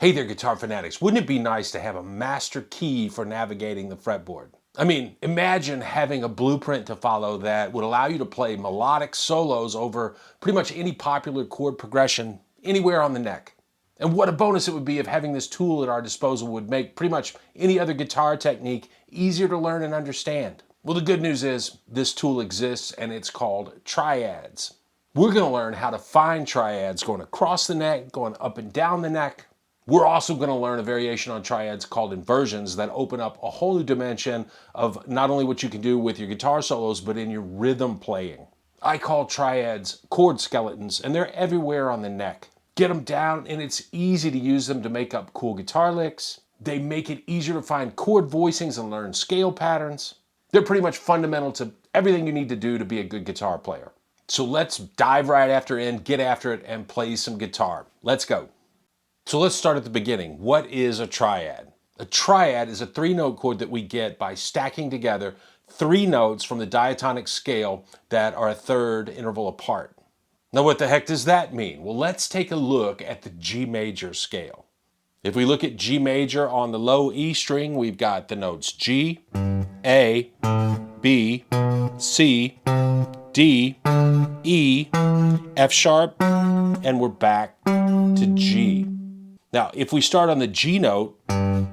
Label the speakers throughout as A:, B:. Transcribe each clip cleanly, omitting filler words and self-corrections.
A: Hey there, guitar fanatics. Wouldn't it be nice to have a master key for navigating the fretboard? I mean, imagine having a blueprint to follow that would allow you to play melodic solos over pretty much any popular chord progression anywhere on the neck. And what a bonus it would be if having this tool at our disposal would make pretty much any other guitar technique easier to learn and understand. Well, the good news is this tool exists and it's called Triads. We're going to learn how to find triads going across the neck, going up and down the neck. We're also going to learn a variation on triads called inversions that open up a whole new dimension of not only what you can do with your guitar solos, but in your rhythm playing. I call triads chord skeletons, and they're everywhere on the neck. Get them down, and it's easy to use them to make up cool guitar licks. They make it easier to find chord voicings and learn scale patterns. They're pretty much fundamental to everything you need to do to be a good guitar player. So let's dive right get after it, and play some guitar. Let's go. So let's start at the beginning. What is a triad? A triad is a 3-note chord that we get by stacking together 3 notes from the diatonic scale that are a 3rd interval apart. Now what the heck does that mean? Well, let's take a look at the G major scale. If we look at G major on the low E string, we've got the notes G, A, B, C, D, E, F sharp, and we're back to G. Now, if we start on the G note,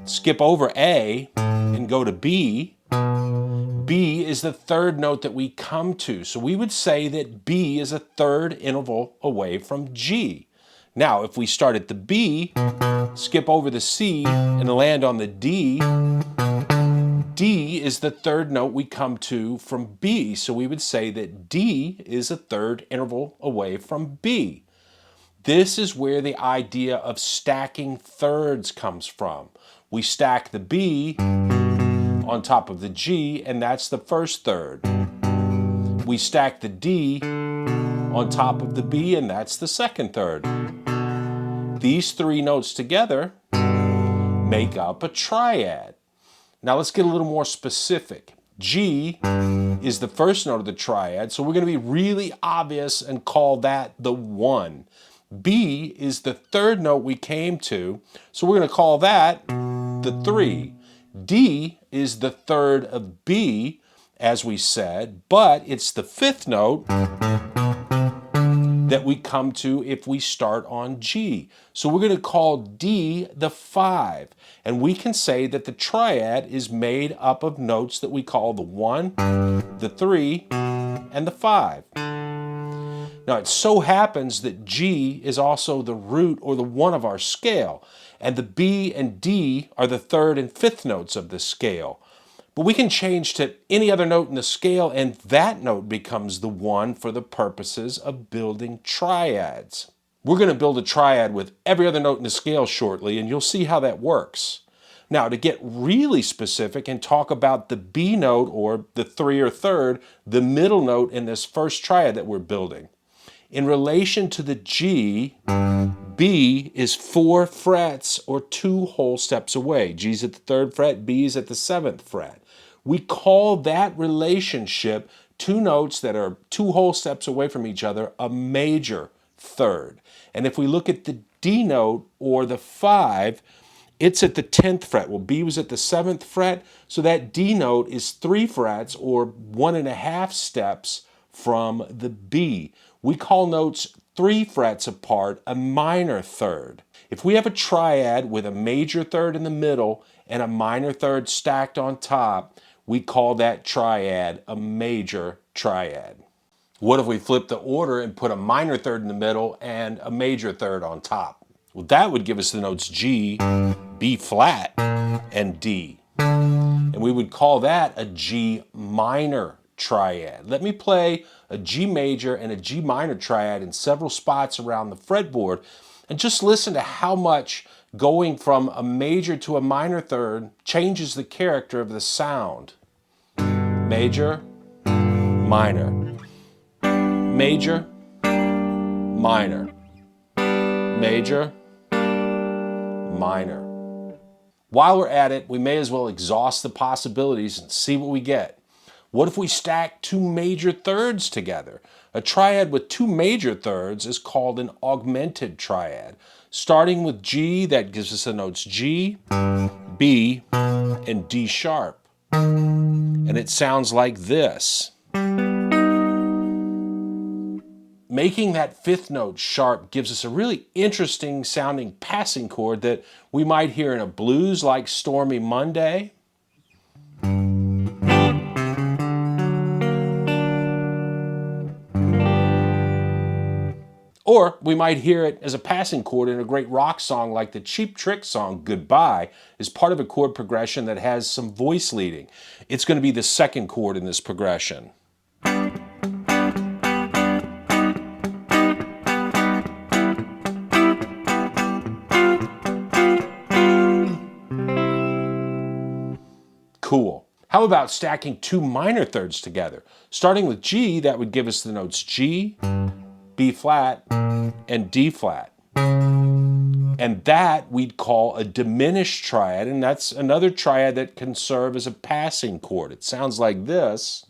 A: skip over A, and go to B, B is the 3rd note that we come to. So we would say that B is a 3rd interval away from G. Now, if we start at the B, skip over the C, and land on the D, D is the 3rd note we come to from B. So we would say that D is a 3rd interval away from B. This is where the idea of stacking thirds comes from. We stack the B on top of the G, and that's the 1st third. We stack the D on top of the B, and that's the 2nd third. These 3 notes together make up a triad. Now let's get a little more specific. G is the 1st note of the triad, so we're going to be really obvious and call that the 1. B is the 3rd note we came to, so we're going to call that the 3. D is the 3rd of B, as we said, but it's the 5th note that we come to if we start on G. So we're going to call D the 5, and we can say that the triad is made up of notes that we call the 1, the 3, and the 5. Now it so happens that G is also the root or the 1 of our scale, and the B and D are the 3rd and 5th notes of the scale. But we can change to any other note in the scale, and that note becomes the 1 for the purposes of building triads. We're going to build a triad with every other note in the scale shortly, and you'll see how that works. Now, to get really specific and talk about the B note, or the 3 or 3rd, the middle note in this first triad that we're building. In relation to the G, B is 4 frets or 2 whole steps away. G's at the 3rd fret, B is at the 7th fret. We call that relationship, 2 notes that are 2 whole steps away from each other, a major third. And if we look at the D note or the 5, it's at the 10th fret. Well, B was at the 7th fret, so that D note is 3 frets or 1.5 steps from the B. We call notes 3 frets apart a minor third. If we have a triad with a major third in the middle and a minor third stacked on top, we call that triad a major triad. What if we flip the order and put a minor third in the middle and a major third on top? Well, that would give us the notes G, B flat, and D. And we would call that a G minor triad. Let me play a G major and a G minor triad in several spots around the fretboard, and just listen to how much going from a major to a minor third changes the character of the sound. Major, minor, major, minor, major, minor. While we're at it, we may as well exhaust the possibilities and see what we get. What if we stack 2 major thirds together? A triad with 2 major thirds is called an augmented triad. Starting with G, that gives us the notes G, B, and D sharp. And it sounds like this. Making that fifth note sharp gives us a really interesting sounding passing chord that we might hear in a blues like Stormy Monday. Or we might hear it as a passing chord in a great rock song like the Cheap Trick song Goodbye is part of a chord progression that has some voice leading. It's going to be the second chord in this progression. Cool. How about stacking two minor thirds together? Starting with G, that would give us the notes G, B flat, and D flat. And that we'd call a diminished triad, and that's another triad that can serve as a passing chord. It sounds like this.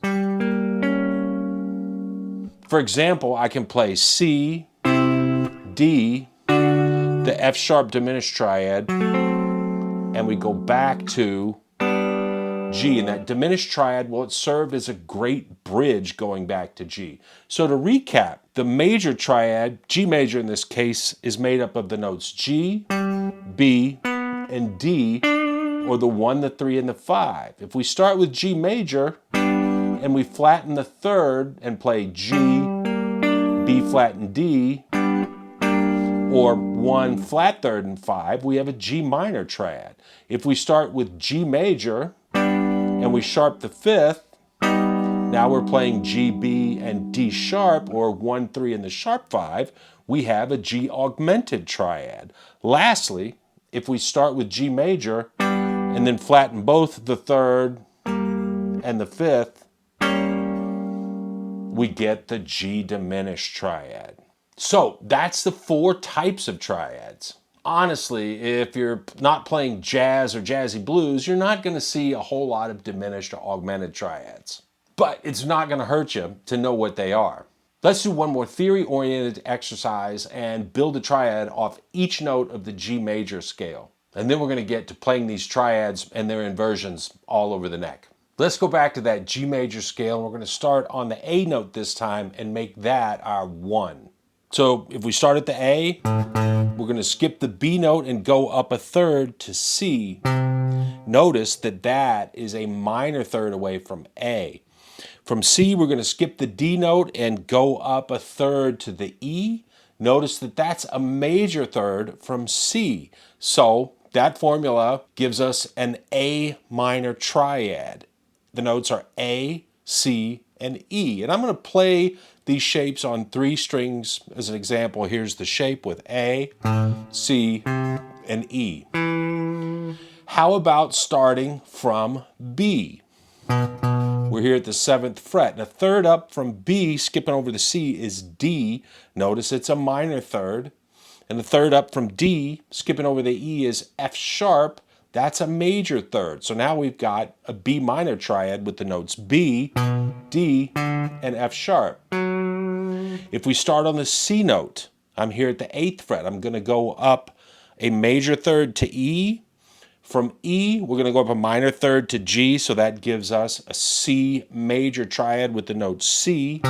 A: For example, I can play C, D, the F sharp diminished triad, and we go back to G, and that diminished triad, well, it served as a great bridge going back to G. So to recap, the major triad, G major in this case, is made up of the notes G, B, and D, or the 1, the 3, and the 5. If we start with G major, and we flatten the third and play G, B flat, and D, or 1 flat third and 5, we have a G minor triad. If we start with G major, and we sharp the fifth, now we're playing G, B, and D sharp, or 1, 3, and the sharp 5, we have a G augmented triad. Lastly, if we start with G major, and then flatten both the third and the fifth, we get the G diminished triad. So that's the 4 types of triads. Honestly, if you're not playing jazz or jazzy blues, you're not going to see a whole lot of diminished or augmented triads. But it's not going to hurt you to know what they are. Let's do one more theory-oriented exercise and build a triad off each note of the G major scale. And then we're going to get to playing these triads and their inversions all over the neck. Let's go back to that G major scale, and we're going to start on the A note this time and make that our 1. So if we start at the A, we're going to skip the B note and go up a third to C. Notice that that is a minor third away from A. From C, we're going to skip the D note and go up a third to the E. Notice that that's a major third from C. So that formula gives us an A minor triad. The notes are A, C, and E. And I'm going to play these shapes on 3 strings as an example. Here's the shape with A, C, and E. How about starting from B? We're here at the 7th fret. And a third up from B, skipping over the C, is D. Notice it's a minor third. And the third up from D, skipping over the E, is F sharp. That's a major third. So now we've got a B minor triad with the notes B, D, and F sharp. If we start on the C note, I'm here at the 8th fret. I'm going to go up a major third to E. From E, we're going to go up a minor third to G, so that gives us a C major triad with the notes C,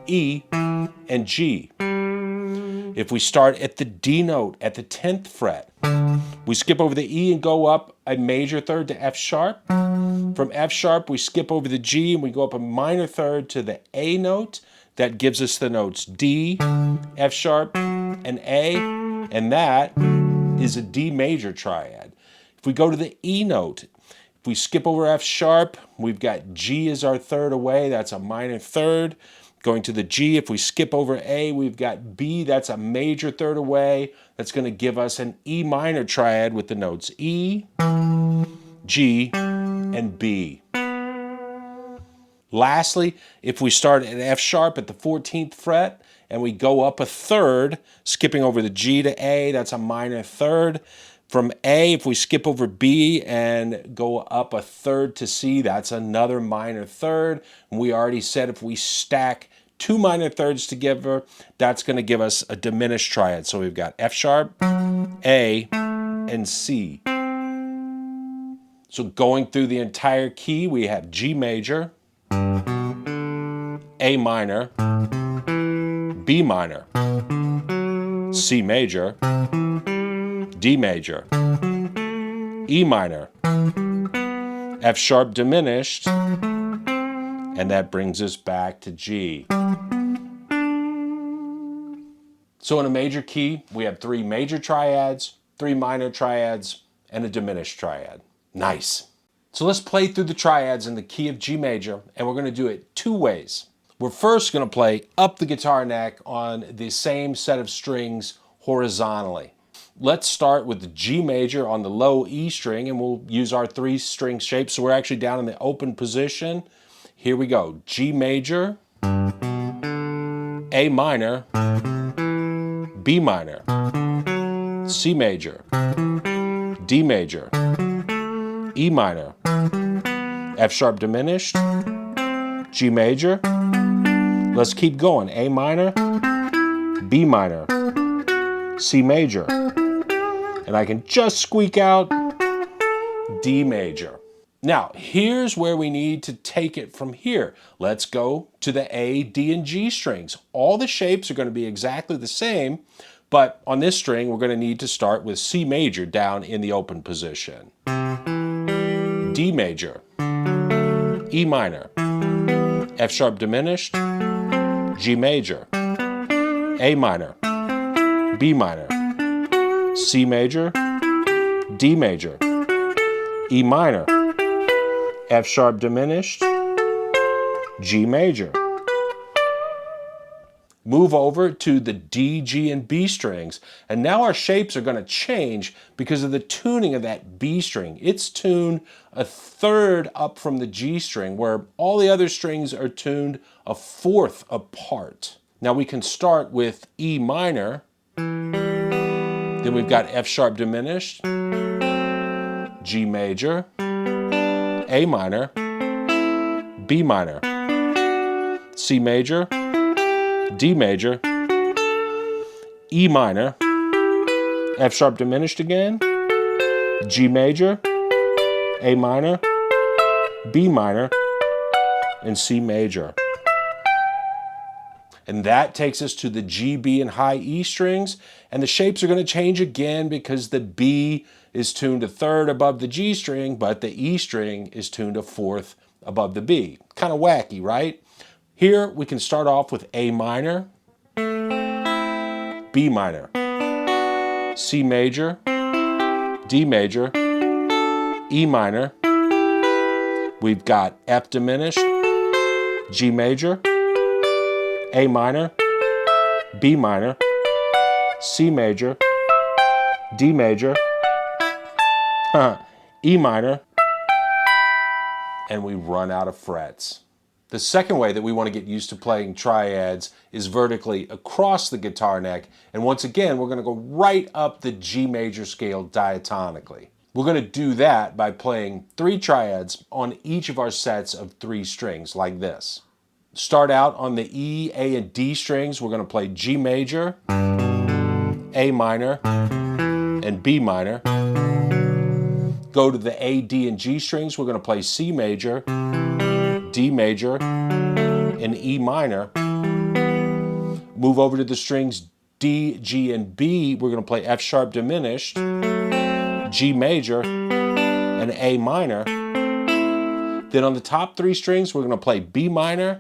A: E, and G. If we start at the D note at the 10th fret, we skip over the E and go up a major third to F sharp. From F sharp, we skip over the G and we go up a minor third to the A note. That gives us the notes D, F sharp, and A, and that is a D major triad. If we go to the E note, if we skip over F sharp, we've got G as our third away, that's a minor third. Going to the G, if we skip over A, we've got B, that's a major third away. That's going to give us an E minor triad with the notes E, G, and B. Lastly, if we start at F sharp at the 14th fret and we go up a third, skipping over the G to A, that's a minor third. From A, if we skip over B and go up a third to C, that's another minor third. And we already said if we stack 2 minor thirds together, that's going to give us a diminished triad. So we've got F sharp, A, and C. So going through the entire key, we have G major, A minor, B minor, C major, D major, E minor, F sharp diminished, and that brings us back to G. So in a major key, we have 3 major triads, 3 minor triads, and a diminished triad. Nice. So let's play through the triads in the key of G major, and we're going to do it 2 ways. We're first going to play up the guitar neck on the same set of strings horizontally. Let's start with the G major on the low E string, and we'll use our 3 string shape. So we're actually down in the open position. Here we go. G major, A minor, B minor, C major, D major, E minor, F sharp diminished, G major. Let's keep going. A minor, B minor, C major. And I can just squeak out D major. Now, here's where we need to take it from here. Let's go to the A, D, and G strings. All the shapes are going to be exactly the same, but on this string, we're going to need to start with C major down in the open position. D major, E minor, F sharp diminished, G major, A minor, B minor, C major, D major, E minor, F sharp diminished, G major. Move over to the D, G, and B strings, and now our shapes are going to change because of the tuning of that B string. It's tuned a third up from the G string, where all the other strings are tuned a fourth apart. Now we can start with E minor, then we've got F sharp diminished, G major, A minor, B minor, C major, D major, E minor, F sharp diminished again, G major, A minor, B minor, and C major. And that takes us to the G, B, and high E strings, and the shapes are going to change again because the B is tuned a third above the G string, but the E string is tuned a fourth above the B. Kind of wacky, right? Here we can start off with A minor, B minor, C major, D major, E minor. We've got F diminished, G major, A minor, B minor, C major, D major, E minor, and we run out of frets. The second way that we want to get used to playing triads is vertically across the guitar neck, and once again we're going to go right up the G major scale diatonically. We're going to do that by playing 3 triads on each of our sets of 3 strings like this. Start out on the E, A, and D strings. We're going to play G major, A minor, and B minor. Go to the A, D, and G strings. We're going to play C major, D major, and E minor. Move over to the strings D, G, and B. We're going to play F sharp diminished, G major, and A minor. Then on the top 3 strings, we're going to play B minor,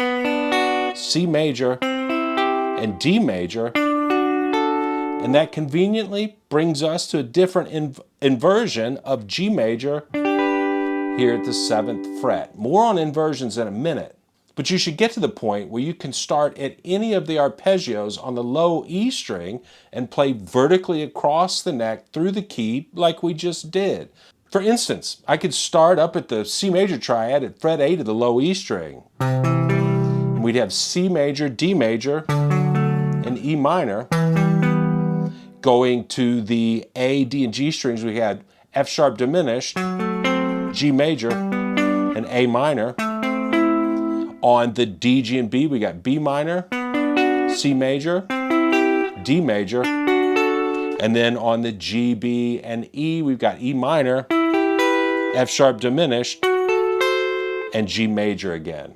A: C major, and D major. And that conveniently brings us to a different inversion of G major here at the 7th fret. More on inversions in a minute, but you should get to the point where you can start at any of the arpeggios on the low E string and play vertically across the neck through the key like we just did. For instance, I could start up at the C major triad at fret 8 of the low E string. And we'd have C major, D major, and E minor. Going to the A, D, and G strings, we had F sharp diminished, G major, and A minor. On the D, G, and B, we got B minor, C major, D major, and And then on the G, B, and E, we've got E minor, F sharp diminished, and G major again.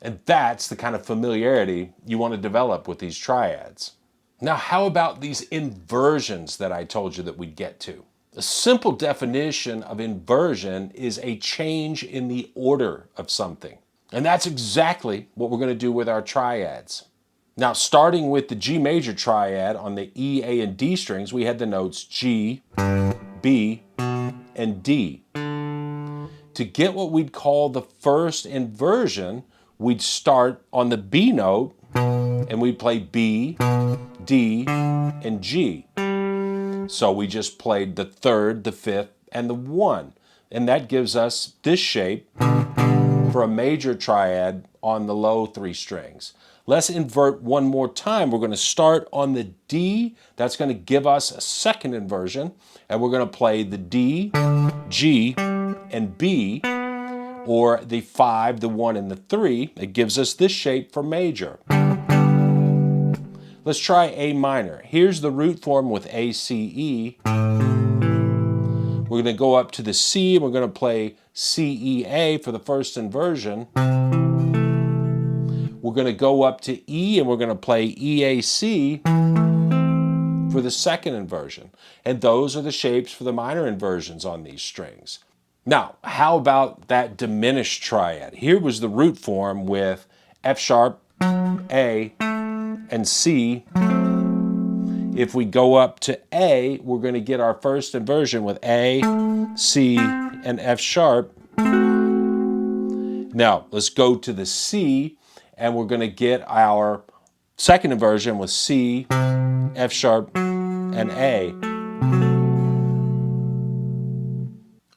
A: And that's the kind of familiarity you want to develop with these triads. Now, how about these inversions that I told you that we'd get to? A simple definition of inversion is a change in the order of something. And that's exactly what we're going to do with our triads. Now, starting with the G major triad on the E, A, and D strings, we had the notes G, B, and D. To get what we'd call the first inversion, we'd start on the B note and we'd play B, D, and G. So we just played the third, the fifth, and the 1. And that gives us this shape for a major triad on the low 3 strings. Let's invert one more time. We're going to start on the D. That's going to give us a second inversion. And we're going to play the D, G, and B, or the 5, the 1, and the 3. It gives us this shape for major. Let's try A minor. Here's the root form with A, C, E. We're going to go up to the C, and we're going to play C, E, A for the first inversion. We're going to go up to E, and we're going to play E, A, C for the second inversion. And those are the shapes for the minor inversions on these strings. Now, how about that diminished triad? Here was the root form with F sharp, A, and C. If we go up to A, we're going to get our first inversion with A, C, and F sharp. Now, let's go to the C, and we're going to get our second inversion with C, F sharp, and A.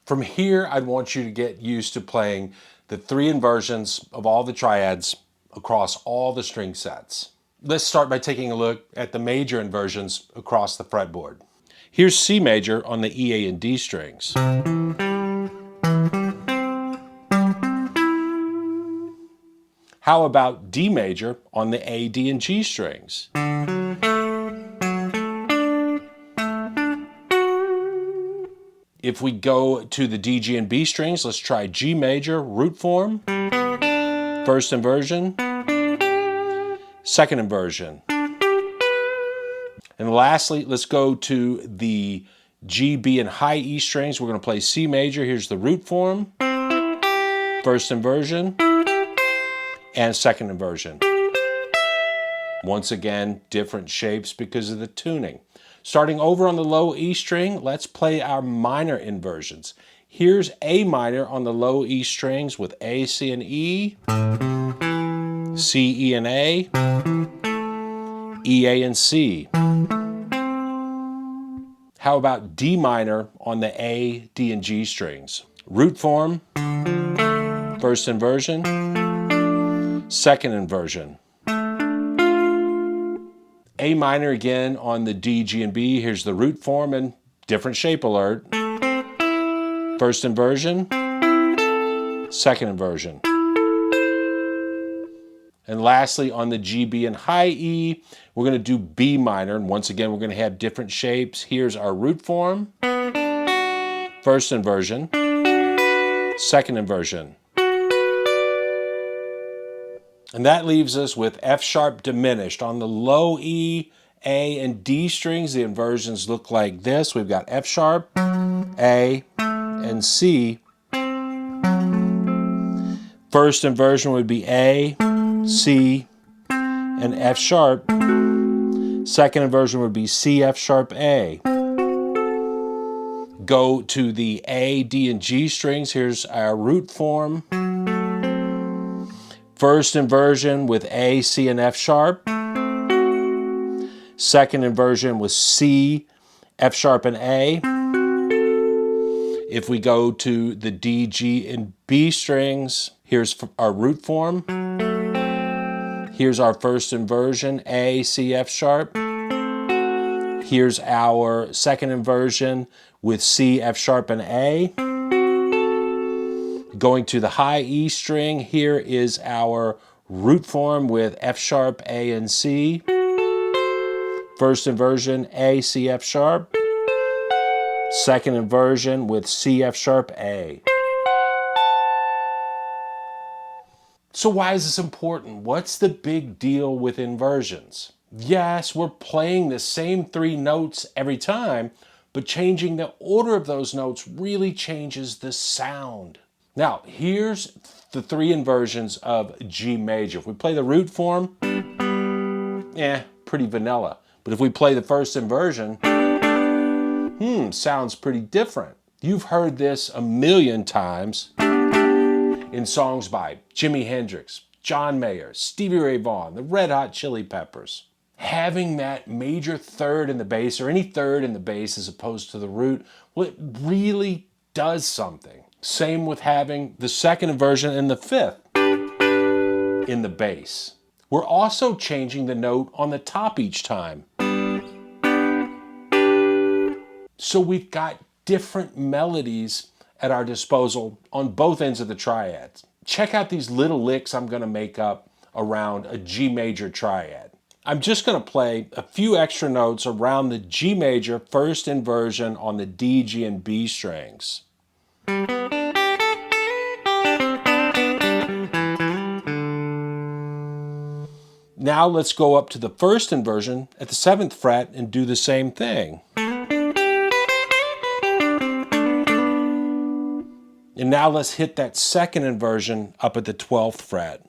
A: From here, I'd want you to get used to playing the 3 inversions of all the triads across all the string sets. Let's start by taking a look at the major inversions across the fretboard. Here's C major on the E, A, and D strings. How about D major on the A, D, and G strings? If we go to the D, G, and B strings, let's try G major, root form, first inversion, second inversion. And lastly, let's go to the G, B, and high E strings. We're going to play C major. Here's the root form, first inversion, and second inversion. Once again, different shapes because of the tuning. Starting over on the low E string, let's play our minor inversions. Here's A minor on the low E strings with A, C, and E, C, E, and A, E, A, and C. How about D minor on the A, D, and G strings? Root form, first inversion, second inversion. A minor again on the D, G, and B. Here's the root form and different shape alert. First inversion, second inversion. And lastly, on the G, B, and high E, we're going to do B minor. And once again, we're going to have different shapes. Here's our root form, first inversion, second inversion. And that leaves us with F sharp diminished. On the low E, A, and D strings, the inversions look like this. We've got F sharp, A, and C. First inversion would be A, C, and F sharp. Second inversion would be C, F sharp, A. Go to the A, D, and G strings. Here's our root form. First inversion with A, C, and F sharp. Second inversion with C, F sharp, and A. If we go to the D, G, and B strings, here's our root form. Here's our first inversion, A, C, F sharp. Here's our second inversion with C, F sharp, and A. Going to the high E string, here is our root form with F sharp, A, and C. First inversion, A, C, F sharp. Second inversion with C, F sharp, A. So why is this important? What's the big deal with inversions? Yes, we're playing the same 3 notes every time, but changing the order of those notes really changes the sound. Now, here's the 3 inversions of G major. If we play the root form, pretty vanilla. But if we play the first inversion, sounds pretty different. You've heard this a million times in songs by Jimi Hendrix, John Mayer, Stevie Ray Vaughan, the Red Hot Chili Peppers. Having that major third in the bass, or any third in the bass as opposed to the root, well, it really does something. Same with having the second inversion and the fifth in the bass. We're also changing the note on the top each time. So we've got different melodies at our disposal on both ends of the triads. Check out these little licks I'm going to make up around a G major triad. I'm just going to play a few extra notes around the G major first inversion on the D, G, and B strings. Now let's go up to the first inversion at the 7th fret and do the same thing. And now let's hit that second inversion up at the 12th fret.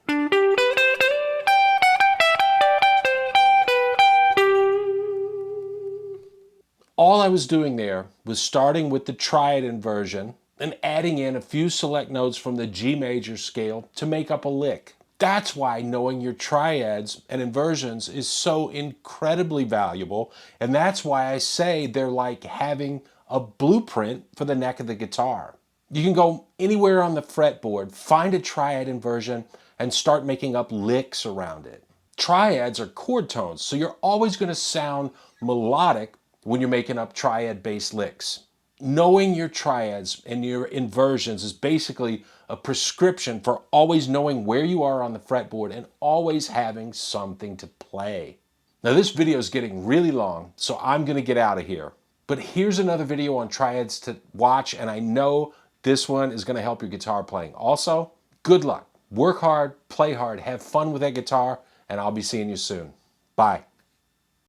A: All I was doing there was starting with the triad inversion and adding in a few select notes from the G major scale to make up a lick. That's why knowing your triads and inversions is so incredibly valuable, and that's why I say they're like having a blueprint for the neck of the guitar. You can go anywhere on the fretboard, find a triad inversion, and start making up licks around it. Triads are chord tones, so you're always going to sound melodic when you're making up triad-based licks. Knowing your triads and your inversions is basically a prescription for always knowing where you are on the fretboard and always having something to play. Now this video is getting really long, so I'm going to get out of here. But here's another video on triads to watch, and I know this one is going to help your guitar playing. Also, good luck. Work hard, play hard, have fun with that guitar, and I'll be seeing you soon. Bye.